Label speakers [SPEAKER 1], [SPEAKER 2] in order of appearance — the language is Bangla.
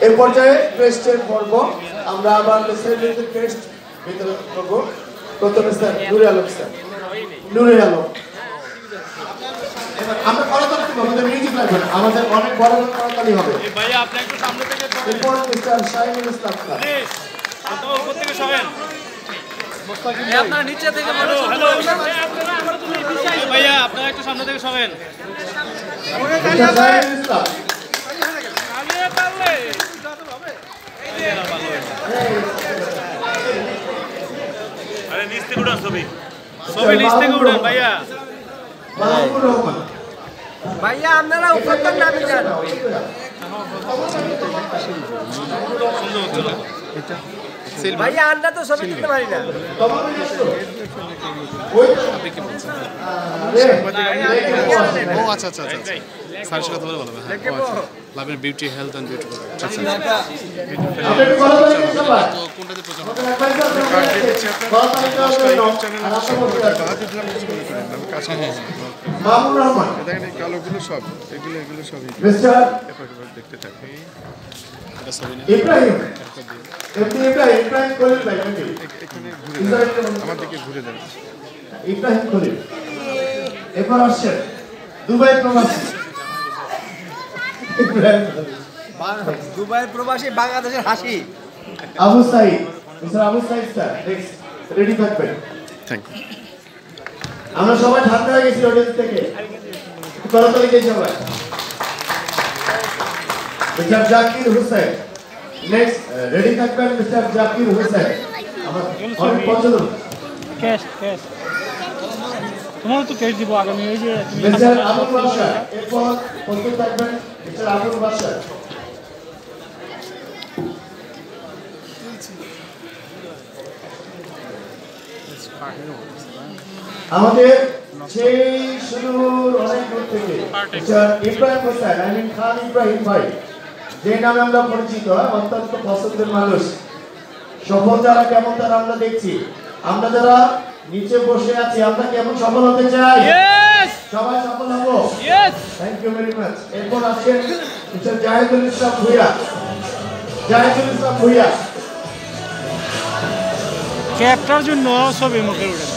[SPEAKER 1] এর পর্যায়ে ক্রেস্টের পর্ব আমরা আবার সেলিব্রিটি ক্রেস্ট বিতরণ করব। প্রথমে স্যার নুরে আলম স্যার। নুরে আলম আমরা করতালি দিব, আমাদের মিউজিক লাগবে না, আমাদের অনেক বড় বড় করতালি হবে।
[SPEAKER 2] ভাইয়া আপনি একটু সামনে থেকে
[SPEAKER 1] এরপর mister Shahinul Islam sir.
[SPEAKER 2] Please আপনারা উপর থেকে সরেন।
[SPEAKER 3] আপনারা নিচে থেকে
[SPEAKER 2] ভাইয়া আপনারা একটু সামনে থেকে সরেন।
[SPEAKER 1] মিস্টার শাহিনুল ইসলাম
[SPEAKER 2] আরে নিচ থেকে উঠান ছবি নিচ থেকে উঠান ভাইয়া।
[SPEAKER 1] মাহমুদুর রহমান
[SPEAKER 3] ভাইয়া আপনারা উপর থেকে নামে যান। ভাইয়া আমরা তো ছবি তুলতে পারি না।
[SPEAKER 4] ও আচ্ছা আচ্ছা আচ্ছা স্যারের কথা বলে ভালো হবে। হ্যাঁ লাভের বিউটি হেলথ অ্যান্ড বিউটি তো কোনটাতে প্রচার হবে?
[SPEAKER 1] মাহমুদুর রহমান
[SPEAKER 4] দেখেন এই কালোগুলো সব এগুলো সবই
[SPEAKER 1] মিস্টার
[SPEAKER 4] দেখতে থাকি।
[SPEAKER 1] ইব্রাহিম ইব্রাহিম খলিল ভাই
[SPEAKER 4] এখানে ঘুরে আমার দিকে ঘুরে দেন।
[SPEAKER 1] ইব্রাহিম খলিল। এরপর আসছেন দুবাই প্রবাসী ইব্রাহিম খলিল।
[SPEAKER 3] দুবাই প্রবাসী বাংলাদেশের হাসি
[SPEAKER 1] Abu Sayeed. Mister Abu Sayeed sir next ready থাকবেন।
[SPEAKER 4] Thank you.
[SPEAKER 1] আমরা সবাই ঠান্ডা হয়ে গেছি অডিয়েন্স থেকে, করতালি দিই সবাই। Mister Zakir Hossain next ready থাকবেন। মিস্টার জাকির হোসেন আমার অনেক পছন্দ।
[SPEAKER 5] ক্যাশ তোমার তো ক্যাশ দিব আগামী ওই যে
[SPEAKER 1] মিস্টার আবুল বাশার। এরপর প্রস্তুত থাকবেন মিস্টার আবুল বাশার। আমাদের সেই সুদূর অনেক দূর থেকে মিস্টার ইব্রাহিম হোসেন খান ইব্রাহিম ভাই, যে নামে আমরা পরিচিত, অত্যন্ত পছন্দের মানুষ। সফল যারা কেমন তারা আমরা দেখছি, আমরা যারা নিচে বসে আছি আমরা কেমন সফল হতে চাই? সবাই সফল হবো। Thank you very much. এরপর আসছেন মিস্টার জাহিদুল ইসলাম ভুইয়া।
[SPEAKER 5] ক্যাপটার জন্য ছবি মুখে উঠে